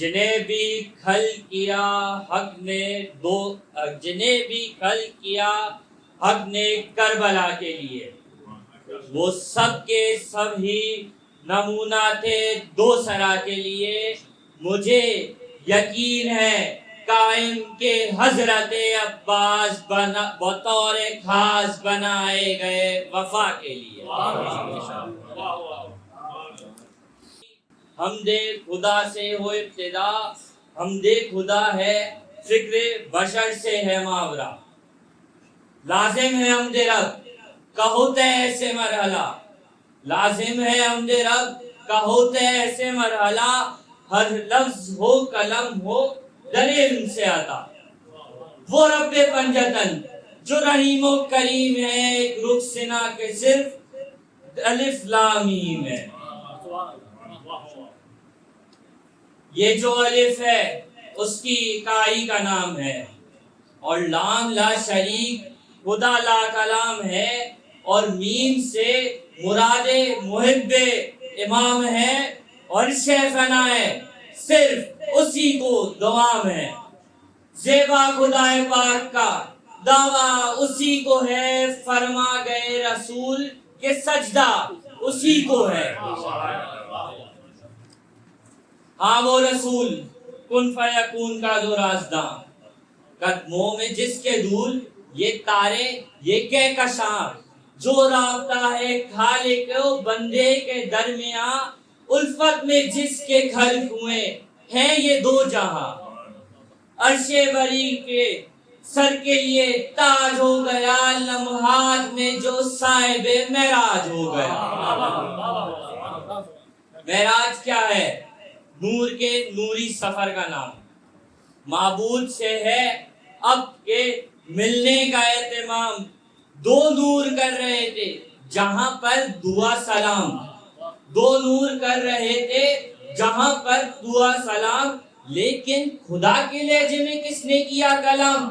جنہیں بھی کھل کیا حق نے کربلا کے لیے، وہ سب کے سب ہی نمونہ تھے دوسرا کے لیے۔ مجھے یقین ہے قائم کے حضرت عباس بطور خاص بنائے گئے وفا کے لیے۔ حمد خدا سے ہو ابتدا، حمد خدا ہے فکر بشر سے ہے ماورا۔ لازم ہے حمد رب کا ہوتا ہے ایسے مرحلہ، لازم ہے حمد رب کا ہوتا ہے ایسے مرحلہ، ہر لفظ ہو قلم ہو در علم سے آتا۔ وہ رب پنجتن جو رحیم و کریم ہے، ایک رخ سنا کے صرف الف لام میم ہے۔ یہ جو الف ہے اس کی اکائی کا نام ہے، اور لام لا شریک خدا لا کلام ہے، اور میم سے مراد محب امام ہے، اور شیفنا ہے صرف اسی کو دوام ہے۔ زیبا خدا پاک کا دعویٰ اسی کو ہے، فرما گئے رسول کہ سجدہ اسی کو ہے۔ ہاں وہ رسول کن فیکون کا جو رازداں، قدموں میں جس کے دھول یہ تارے یہ کہکشاں، جو رابطہ ہے خالق و بندے کے درمیان، الفت میں جس کے خلق ہوئے ہیں یہ دو جہاں۔ عرش بری کے سر کے لیے تاج ہو گیا، لمحات میں جو صاحب معراج ہو گیا۔ معراج کیا ہے؟ نور کے نوری سفر کا نام، معبود سے ہے اب کے ملنے کا اہتمام۔ دو نور کر رہے تھے جہاں پر دعا سلام، دو نور کر رہے تھے جہاں پر دعا سلام، لیکن خدا کے لہجے میں کس نے کیا کلام؟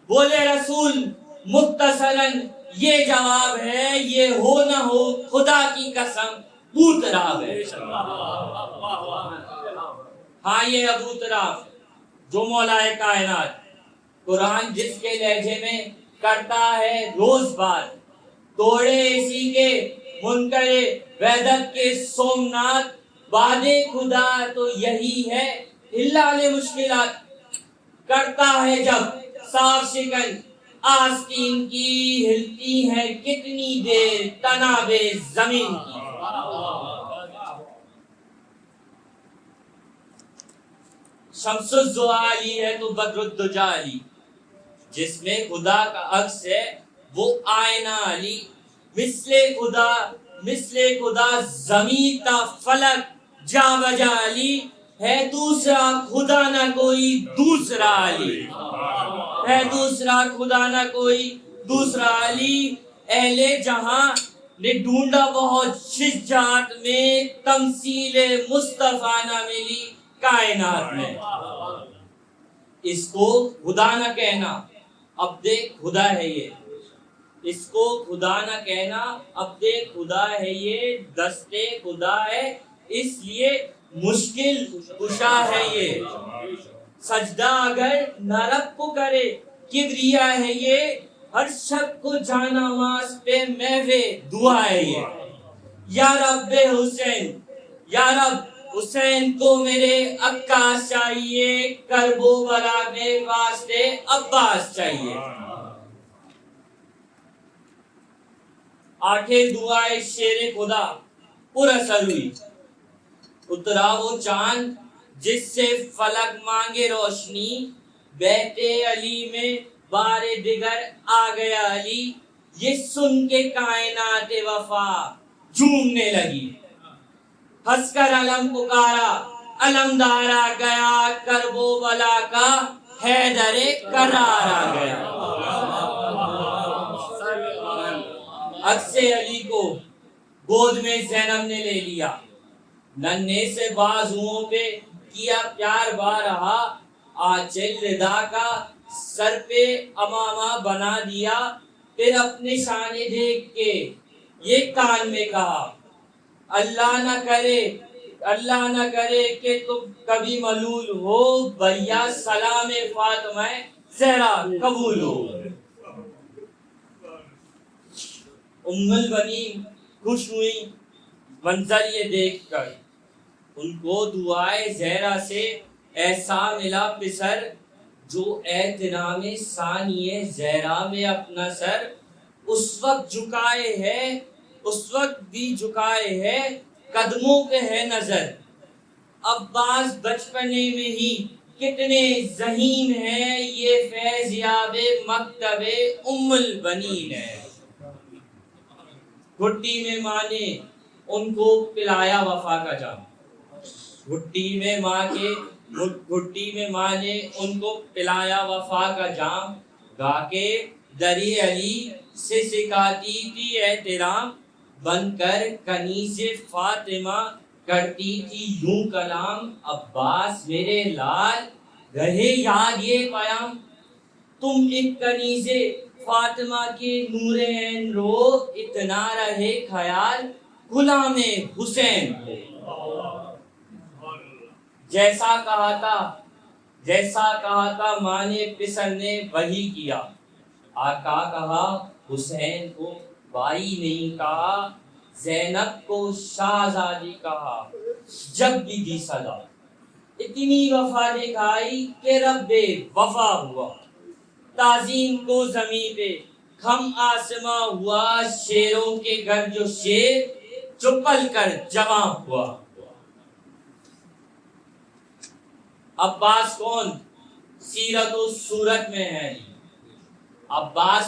بولے رسول مختصراً یہ جواب ہے، یہ ہو نہ ہو خدا کی قسم ابو تراب ہے۔ ہاں یہ ابو تراب جو مولا کائنات، قرآن جس کے لہجے میں کرتا ہے روز بات، توڑے اسی کے منکر ویدت کے سومنات، بعد خدا تو یہی ہے حلال مشکلات، کرتا ہے جب صاف شکن آستین کی، ہلتی ہے کتنی دیر تناب زمین کی۔ شمس الزوالی ہے تو بدر الدجا علی، جس میں خدا کا عکس ہے وہ آئینہ علی، مثل خدا زمین تا فلک جا بجا علی، ہے دوسرا خدا نہ کوئی دوسرا علی، ہے دوسرا خدا نہ کوئی دوسرا علی۔ اہل جہاں نے ڈھونڈا بہت شجاعت میں، تمثیل مصطفیٰ نہ ملی کائنات میں۔ اس کو خدا نہ کہنا اب دیکھ خدا ہے یہ، اس کو خدا نہ کہنا اب دیکھ خدا ہے یہ، دستے خدا ہے اس لیے مشکل کشا ہے یہ، سجدہ اگر نہ رب کو کرے کبریا ہے یہ، ہر شب کو جانا ماس پہ محو دعا ہے یہ۔ یا رب حسین، یا رب حسین کو میرے عکاس چاہیے، کرب و بلا میں واسطے عباس چاہیے۔ آخر دعائے شیر خدا پر اثر ہوئی، اترا وہ چاند جس سے فلک مانگے روشنی، بیتے علی میں بار دیگر آ گیا علی، یہ سن کے کائنات وفا جھومنے لگی، ہنس کر علم پکارا علمدار آ گیا، کرب و بلا کا حیدر کرار آ گیا۔ عکس علی کو گود میں زینب نے لے لیا، ننھے سے بازوؤں پہ کیا پیار بارہا، آنچل ردا کا سر پہ امامہ بنا دیا، پھر اپنے شانے دیکھ کے یہ کان میں کہا، اللہ نہ کرے اللہ نہ کرے کہ تم کبھی ملول ہو، بھیا سلام فاطمہ زہرا قبول ہو۔ ام البنین خوش ہوئی منظر یہ دیکھ کر، ان کو دعائے زہرا سے ایسا ملا پسر، جو احترام ثانی زہرا میں اپنا سر اس وقت جھکائے ہے، اس وقت بھی جھکائے ہے، قدموں پہ ہے نظر۔ عباس بچپنے میں ہی کتنے ذہین ہیں، یہ فیض یاب مکتب ام البنین ہے۔ گھٹی میں ماں نے ان کو پلایا وفا کا جام، گھٹی میں ماں نے ان کو پلایا وفا کا جام، گا کے دری علی سے سکھاتی تھی احترام، بن کر کنیز فاطمہ کرتی تھی یوں کلام۔ عباس میرے لال رہے یاد یہ پیام، تم ایک کنیز فاطمہ کے نور عین رو، اتنا رہے خیال غلام حسین کو۔ جیسا کہا تھا ماں نے پسر نے وہی کیا، آقا کہا حسین کو بھائی نہیں کہا، زینب کو شہزادی کہا، جب بھی دی صدا اتنی وفا دکھائی کہ رب وفا ہوا، تعظیم کو زمین پہ خم آسماں ہوا، شیروں کے گھر جو شیر جو پل کر جوان ہوا۔ عباس کون سیرت و صورت میں ہے، عباس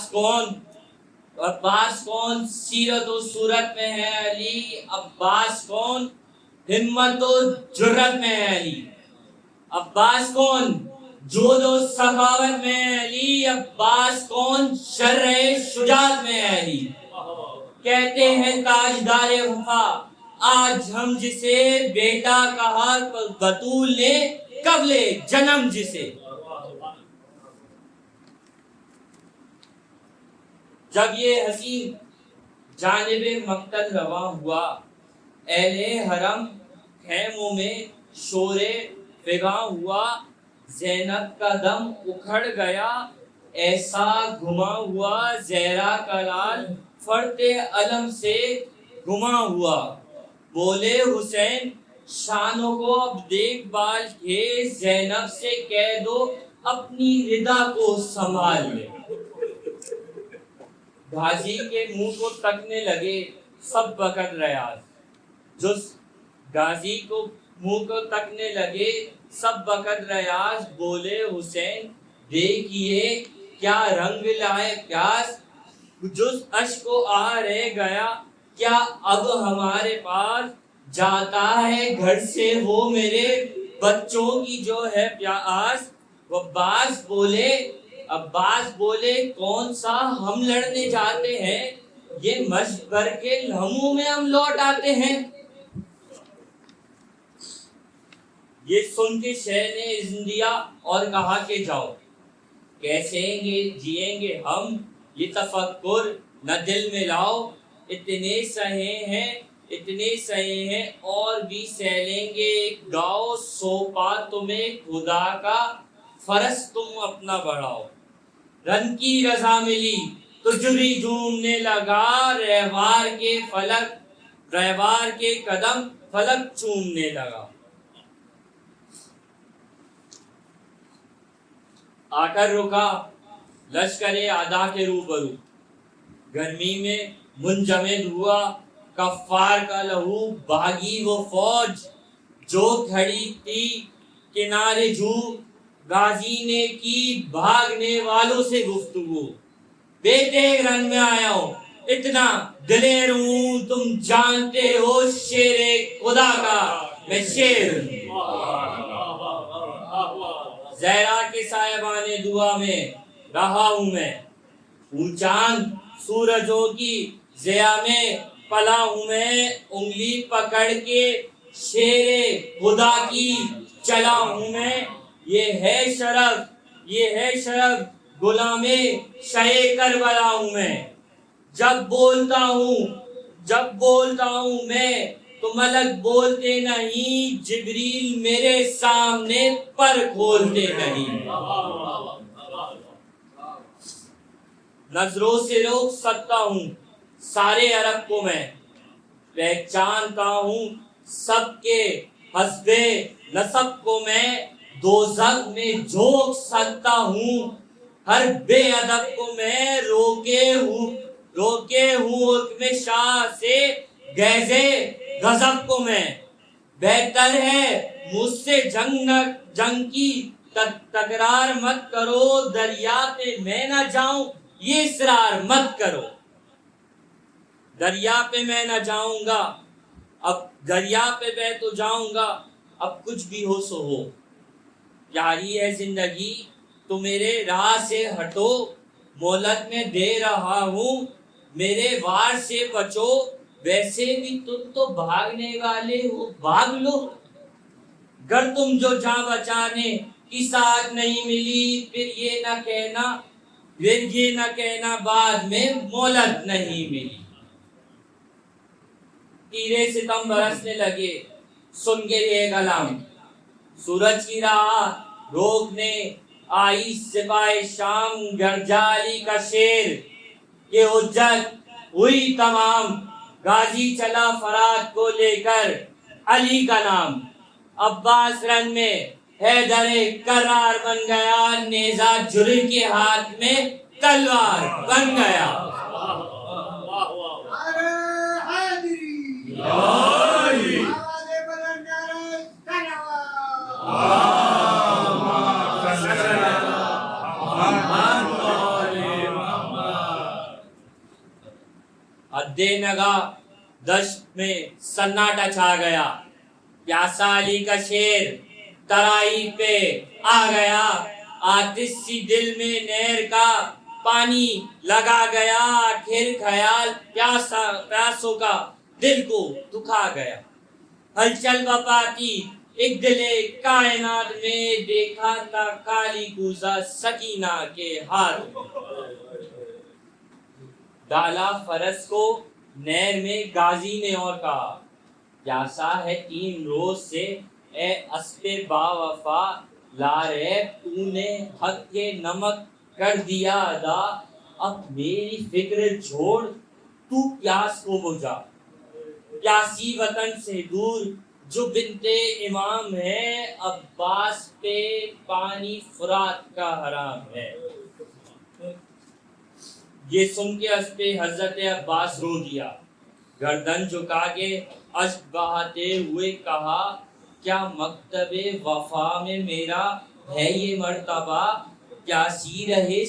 کون سیرت و صورت میں ہے علی، عباس کون ہمت و جرت میں ہے علی، عباس کون جود و سخاوت میں ہے علی، عباس کون شرع شجاعت میں ہے علی۔ کہتے ہیں تاجدار وفا آج ہم جسے، بیٹا کہا بطول نے قبل جنم جسے۔ جب یہ حسین جانب مقتل رواں ہوا، اہل حرم خیموں میں شور فغاں ہوا، زینب کا دم اکھڑ گیا ایسا گھما ہوا، زہرا کا لال فرط علم سے گما ہوا، بولے حسین شانوں کو اب دیکھ بھال کے، زینب سے کہہ دو اپنی ردا کو سنبھال لے۔ غازی کے منہ کو تکنے لگے سب بقد ریاض، جس غازی کو منہ کو تکنے لگے سب بقد ریاض، بولے حسین دیکھیے کیا رنگ لائے پیاس، جس اشک کو آ رہ گیا کیا اب ہمارے پاس، جاتا ہے گھر سے وہ میرے بچوں کی جو ہے پیاس۔ عباس بولے کون سا ہم لڑنے جاتے ہیں، یہ مشق بھر کے لمحوں میں ہم لوٹ آتے ہیں۔ یہ سن کے شہ نے اذن دیا اور کہا کہ جاؤ، کیسے جیئیں گے ہم یہ تفکر نہ دل میں لاؤ، اتنے سہے ہیں اور بھی سہ لیں گے ایک گاؤ، سونپا تمہیں خدا کا فرض تم اپنا بڑھاؤ۔ رن کی رضا ملی تو جری جھومنے لگا، رہوار کے قدم فلک چومنے لگا۔ آ کر رکا لشکر اعداء کے روبرو، گرمی میں منجمد ہوا کفار کا لہو، بھاگی وہ فوج جو کھڑی تھی کنارے جو، غازی نے کی بھاگنے والوں سے گفتگو، بیٹے رن میں آیا ہوں اتنا دلیر ہوں، تم جانتے ہو شیر خدا کا میں شیر ہوں۔ زہرا کے صاحبان دعا میں رہا ہوں میں، چاند سورجوں کی ضیا میں پلا ہوں میں، انگلی پکڑ کے شیر خدا کی چلا ہوں میں، یہ ہے شرف غلام شہ کربلا ہوں میں، جب بولتا ہوں میں تو ملک بولتے نہیں، جبریل میرے سامنے پر کھولتے نہیں۔ نظروں سے روک سکتا ہوں سارے عرب کو میں، پہچانتا ہوں سب کے حسب نسب کو میں، دوزخ میں جھونک سکتا ہوں ہر بے ادب کو میں، روکے ہوں حکم شاہ سے گیزے غضب کو میں۔ بہتر ہے مجھ سے جنگ کی تکرار مت کرو، دریا پہ میں نہ جاؤں یہ اصرار مت کرو۔ دریا پہ میں نہ جاؤں گا، اب دریا پہ میں تو جاؤں گا، اب کچھ بھی ہو سو ہو۔ پیاری ہے زندگی تو میرے راہ سے ہٹو، مہلت میں دے رہا ہوں میرے وار سے بچو، ویسے بھی تم تو بھاگنے والے ہو بھاگ لو، گر تم جو جاں بچانے کی ساتھ نہیں ملی، پھر یہ نہ کہنا بعد میں مہلت نہیں ملی۔ تیرے ستم برسنے لگے سن کے یہ کلام، سورج کی راہ روکنے آئی سپاہ شام، گرجا علی کا شیر کہ حجت ہوئی تمام، غازی چلا فرات کو لے کر علی کا نام، عباس رن میں حیدر کرار بن گیا، نیزہ جھر کے ہاتھ میں تلوار بن گیا۔ حد نگاہ دشت میں سناٹا چھا گیا، پیاسا علی کا شیر ترائی پہ آ گیا، آتش سی دل میں نہر کا پانی لگا گیا، آخر خیال پیاسوں کا دل کو دکھا گیا، ہلچل بپاتی ایک دل کائنات میں، دیکھا تھا کالی کوزہ سکینہ کے ہاتھ میں، ڈالا فرس کو نہر میں غازی نے اور کہا، پیاسا ہے 3 روز سے اے اسب با وفا، لاریب تو نے حق کے نمک کر دیا ادا، اب میری فکر چھوڑ تو پیاس کو بجھا، پیاسی وطن سے دور جو بنت امام ہے، عباس پہ پانی فرات کا حرام ہے۔ یہ سن کے اسب حضرت عباس رو دیا، گردن جھکا کے اشک بہاتے ہوئے کہا، کیا مکتب وفا میں میرا ہے یہ مرتبہ، پیاسی رہے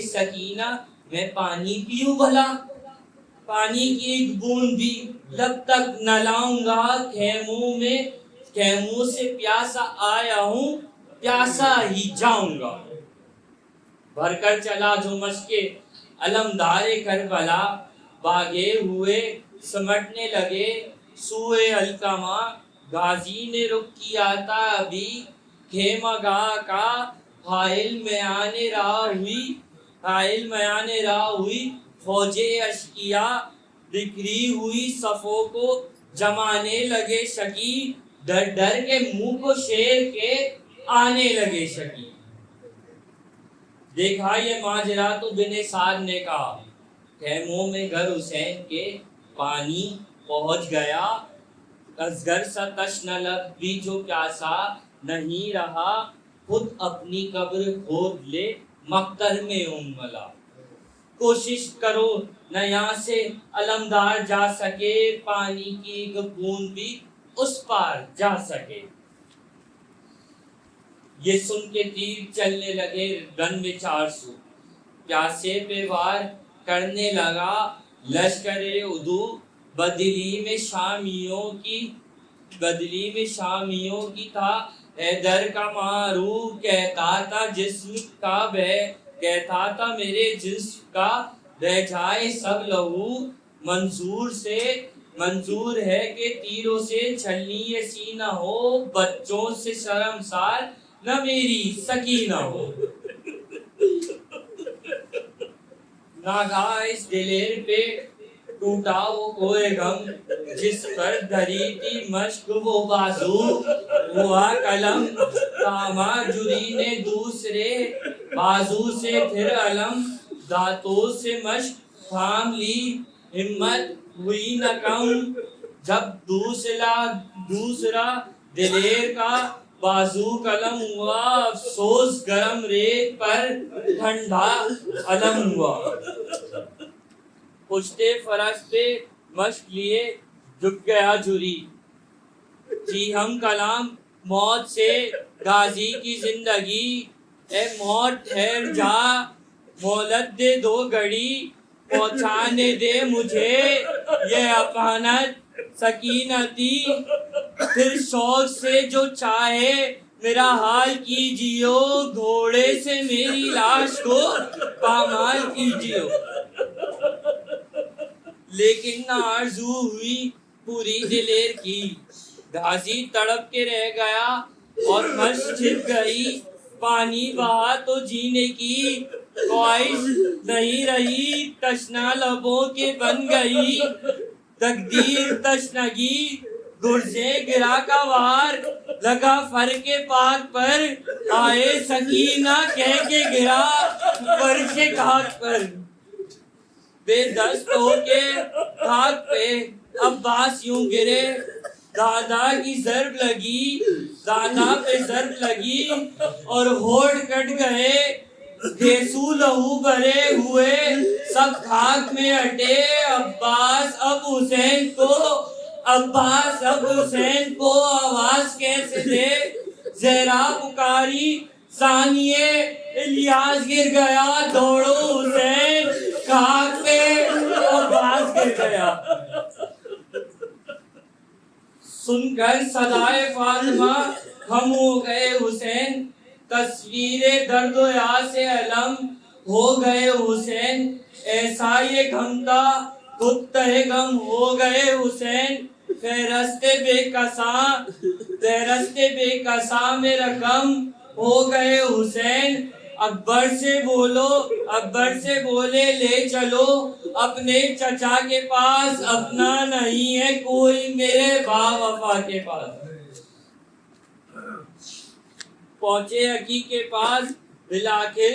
سکینہ، میں پانی پیوں بھلا، پانی کی ایک بوند بھی لب تک نہ لاؤں گا، خیموں سے پیاسا آیا ہوں، پیاسا ہی جاؤں گا۔ بھر کر چلا جو مشک علمدار کربلا، بھاگے ہوئے سمٹنے لگے سوئے القمہ، غازی نے رخ کیا تھا ابھی خیمہ گاہ کا، حائل میان راہ ہوئی فوجے اشقیا، بکھری ہوئی صفوں کو جمانے لگے شکی، ڈر ڈر کے منہ کو شیر کے آنے لگے شکی۔ دیکھا یہ ماجرا تو بن سعد نے کہا، خیموں میں گھر حسین کے پانی پہنچ گیا، اصغر سا تشنہ لب بھی جو پیاسا نہیں رہا، خود اپنی قبر کھود لے مقتل میں انملا، کوشش کرو نہ یہاں سے علمدار جا سکے، پانی کی ایک بوند بھی اس پار جا سکے۔ یہ سن کے تیر چلنے لگے رن میں 400، پیاسے پہ وار کرنے لگا لشکر عدو، بدلی میں شامیوں کی تھا حیدر کا معروف، کہتا تھا میرے جسم کا بہہ جائے سب لہو، منظور ہے کہ تیروں سے چھلنی یہ سینہ ہو، بچوں سے شرمسار نہ میری سکینہ ہو۔ ناگہاں اس دلیر پہ ٹوٹا وہ کوئے غم جس پر دھری تھی مشق وہ بازو، ہوا قلم تاما جری نے دوسرے بازو سے پھر علم، دانتوں سے مشق تھام لی ہمت ہوئی نہ کم، جب دوسرا دلیر کا بازو قلم ہوا، افسوس گرم ریت پر ٹھنڈا علم ہوا، پشتے فرس پہ مشق لیے جھک گیا جھری، جی ہم کلام موت سے غازی کی زندگی، اے موت ٹھہر جا مہلت دے دو گھڑی، پہنچانے دے مجھے یہ اپانت سکینتی، پھر شوق سے جو چاہے میرا حال کیجیو، گھوڑے سے میری لاش کو پامال کیجیو، لیکن نہ آرزو ہوئی پوری دلیر کی، غازی تڑپ کے رہ گیا اور مشق چھپ گئی، پانی بہا تو جینے کی خواہش نہیں رہی، تشنا لبوں کے بن گئی تقدیر تشنگی، گرزے گرا کا وار لگا فرق پاک پر، آئے سکینہ کہہ کے گرا فرش خاک پر، بے دست ہو کے خاک پہ عباس یوں گرے، دادا کی ضرب لگی، دادا پہ ضرب لگی اور ہونٹ کٹ گئے، گھیسو لہو بھرے ہوئے سب خاک میں ہٹے، عباس اب حسین کو آواز کیسے دے، زہرا پکاری ثانیے الیاس گر گیا، دوڑو حسین خاک پہ عباس گر گیا، سن کر صدائے فاطمہ ہم ہو گئے حسین، تصویر درد و یاس علم ہو گئے حسین، ایسا یہ غم تھا خود تہ غم ہو گئے حسین، فہرست بے کساں میں رقم ہو گئے حسین، اکبر سے بولے لے چلو اپنے چچا کے پاس، اپنا نہیں ہے کوئی میرے با وفا کے پاس، پہنچے حقی کے پاس بلاخر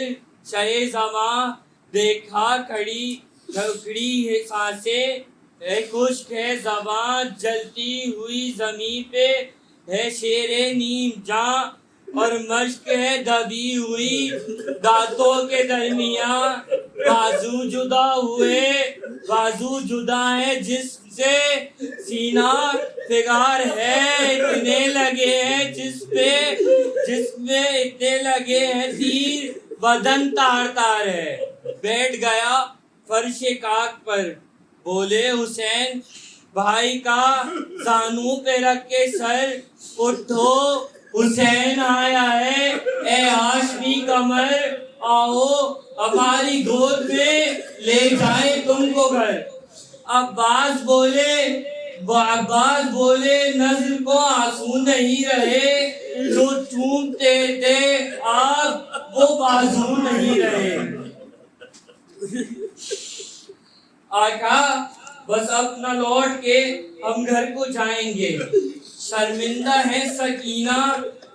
شہ زماں، دیکھا کھڑی ہے سانسیں، ہے خشک ہے زباں جلتی ہوئی زمین پہ، ہے شیر نیم جاں اور مشق ہے دبی ہوئی دانتوں کے درمیان، بازو جدا ہے جسم سے، سینہ فگار ہے اتنے لگے ہیں جسم میں اتنے لگے ہیں تیر، بدن تار ہے، بیٹھ گیا فرش خاک پر، بولے حسین بھائی کا زانو پہ رکھ کے سر، اٹھو حسین آیا ہے، اے ہاشمی قمر آؤ ہماری گود میں لے جائیں تم کو گھر، عباس بولے نظر کو آنسو نہیں رہے، جو چومتے تھے آپ وہ بازو نہیں رہے، آقا بس اب نہ لوٹ کے ہم گھر کو جائیں گے، شرمندہ ہے سکینہ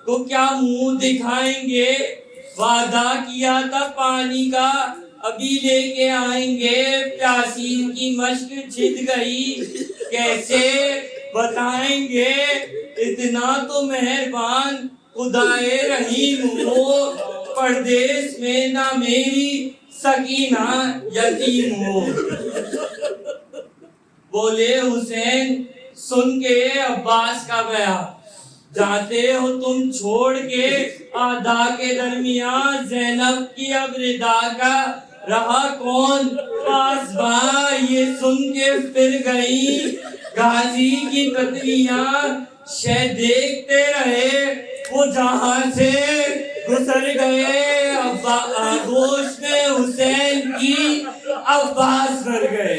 کو کیا منہ دکھائیں گے، وعدہ کیا تھا پانی کا ابھی لے کے آئیں گے، پیاسی کی مشق چھٹ گئی کیسے بتائیں گے، اتنا تو مہربان خدائے رحیم ہو، پردیس میں نہ میری سکینہ یتیم ہو، بولے حسین سن کے عباس کا بیان، جاتے ہو تم چھوڑ کے آدھا کے درمیان، زینب کی اب ردا کا رہا کون پاسباں، یہ سن کے پھر گئی غازی کی پتلیاں، شہ دیکھتے رہے وہ جہاں سے گزر گئے، آغوش میں حسین کی عباس مر گئے،